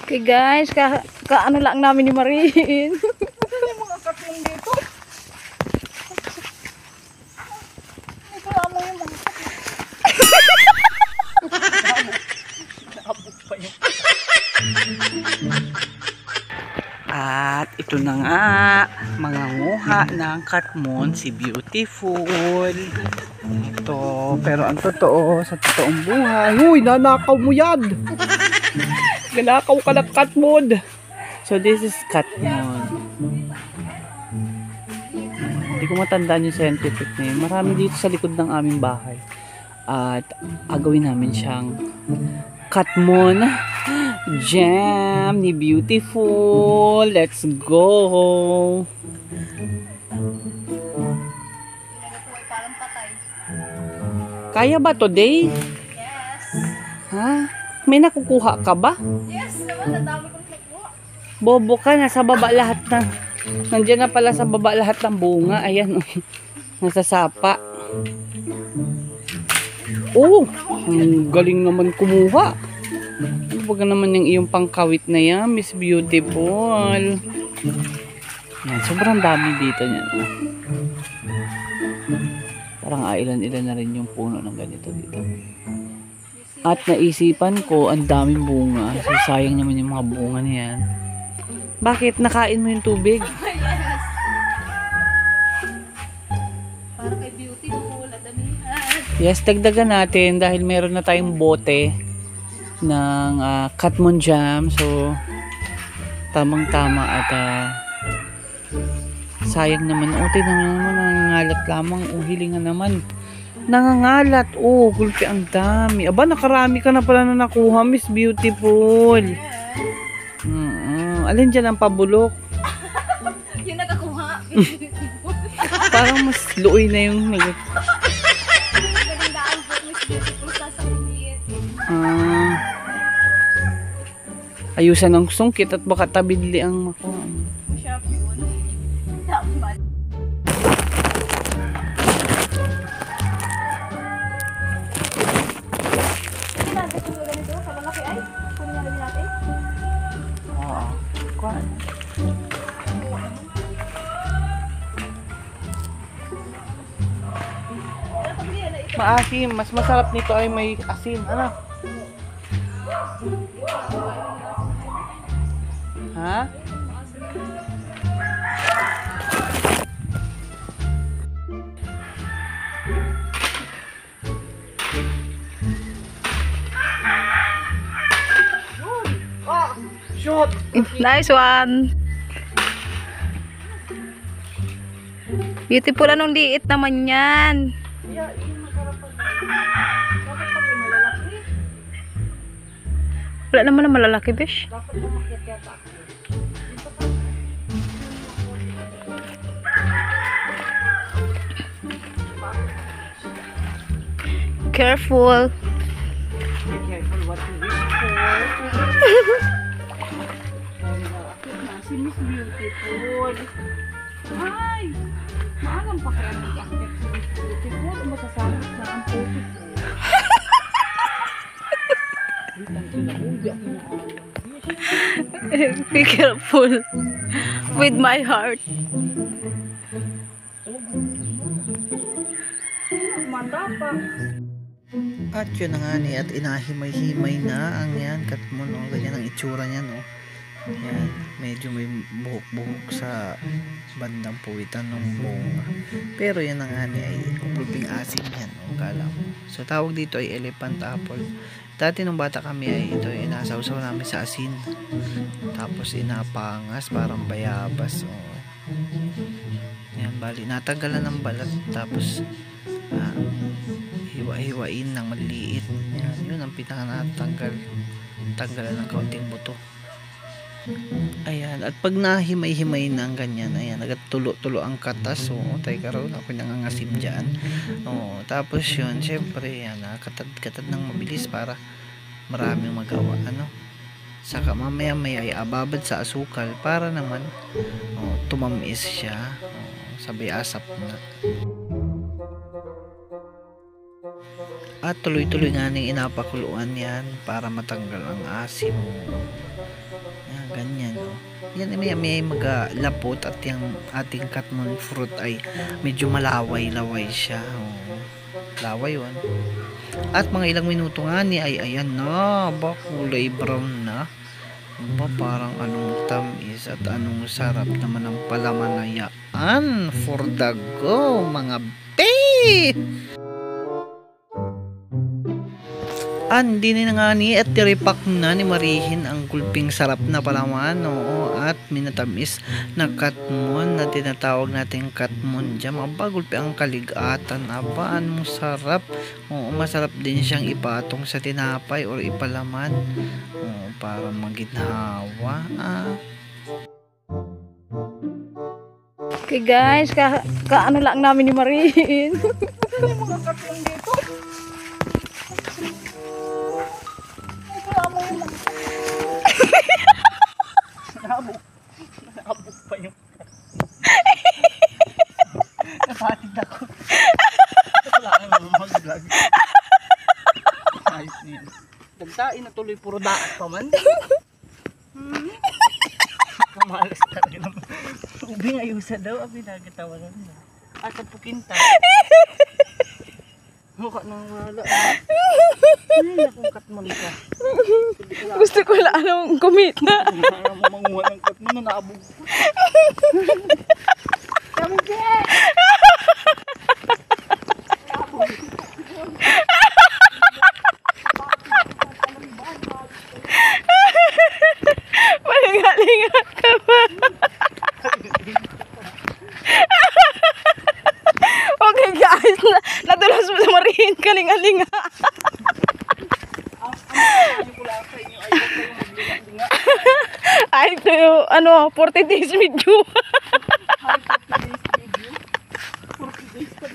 Okay guys, kaano lang namin ni Marin. Ano yung mga katong dito? Ito ano yung mga naabot pa yun. At ito na nga, mga nguha ng katmon si Beautiful. Ito, pero ang totoo, sa totoong buhay, huy, nanakaw mo yan! Nanakaw ka ng katmon! So this is katmon. Hindi ko matandaan yung scientific name. Marami dito sa likod ng aming bahay. At agawin namin siyang katmon jam ni Beautiful. Let's go! Kaya ba today? Yes. Ha? May nakukuha ka ba? Yes, naman ang dami kong nakuha. Bobo ka, nasa baba lahat ng nandiyan na pala sa baba lahat ng bunga. Ayan, oh. Nasa sapa. Oh, ang galing naman kumuha. Ano ba naman yung iyong pangkawit na yan, Miss Beautiful? Yan, sobrang dami dito niyan. Parang ilan-ilan na rin yung puno ng ganito dito. At naisipan ko, ang daming bunga. So, sayang naman yung mga bunga niyan. Bakit? Nakain mo yung tubig? Yes. Para kay Beautiful, at damihan. Yes, dagdagan natin dahil meron na tayong bote ng katmon jam. So, tamang-tama at sayang naman. Tingnan naman, nangangalat lamang. Hilingan naman. Nangangalat. Gulpi ang dami. Aba, nakarami ka na pala na nakuha, Miss Beautiful. Alin dyan ang pabulok? Yung nakakuha. Parang mas luoy na yung Magandaan po, Miss Beautiful, sasabihin. ayusan ang sungkit at baka tabidli ang makuha. Masarap yun. Dapat. Hindi natin ito ganito, kalalaki ay. Kunin na rin natin. Oo. Kuhaan. Maasim. Mas masarap nito ay may asin. Ano? Ha? Shoot! Nice one. Beautiful, anong liit naman yan. Wala naman na malalaki, besh. Careful. Be careful what you wish for. Si Miss Beautiful. Ay! Maagang pakiramig ang Miss Beautiful. Masasabot na ang puso ko. Be careful with my heart. At yun na nga ni at inahimay-himay na ang yan katmon, ganyan ang itsura niyan, yan, medyo may buhok-buhok sa bandang puwitan ng bunga, pero yan na nga ni ay pulping asin yan, kala mo. So tawag dito ay elephant apple. Dati nung bata kami ay ito ay inasawsaw namin sa asin, tapos inapangas parang bayabas. Yan, bali natanggalan ng balat, tapos hiwa-hiwain ng maliit. Yan, yun ang pinaka-natanggal, tanggalan ng kaunting buto. Ayan, at pag nahimay-himay na ang ganyan, ayan, nagatulo-tulo ang katas. Tayo karoon, ako nangangasim dyan. Tapos yun, syempre, yan, katad-katad ng mabilis para maraming magawa, saka mamaya-maya ay ababad sa asukal para naman tumamis siya, sabay asap na. At tuloy-tuloy nga ning inapakuluan yan para matanggal ang asim. ganyan, no? Yan may magalapot at yung ating katmon fruit ay medyo malaway-laway siya. Oh. Laway yun. At mga ilang minuto nga ni ay ayan na, ba kulay brown na. Ba parang anong tamis at anong sarap naman ang palamanayaan for the go mga bae! Hindi na nga ni at tiripak na ni Marihin ang gulping sarap na palaman, oo, at minatamis na katmon na tinatawag natin katmon jam. Aba, gulpi ang kaligatan, aba, anong sarap. Oo, masarap din siyang ipatong sa tinapay or ipalaman, oo, para maginhawa. Okay guys, kaano lang namin ni Marihin. Ano yung mga katmon dito? Nakabuk pa yung napatid ako. Wala ka naman mag-vlog. Ayos niyan. Dagdain na tuloy, puro daat pa man. Kamalas talaga naman. Ubing ayusa daw, abi nagatawanan na. At ang pukinta. Mukha nang wala. Ay, akong katmon ka. Gusto ko lang anong kumita. Para mo manguha ng katmon na naabog ko. Kami Malingalinga ka ba? Okay guys, natulas mo sa Marihin, kalingalinga. Ay, ito yung, 40 days video. 40 days pa.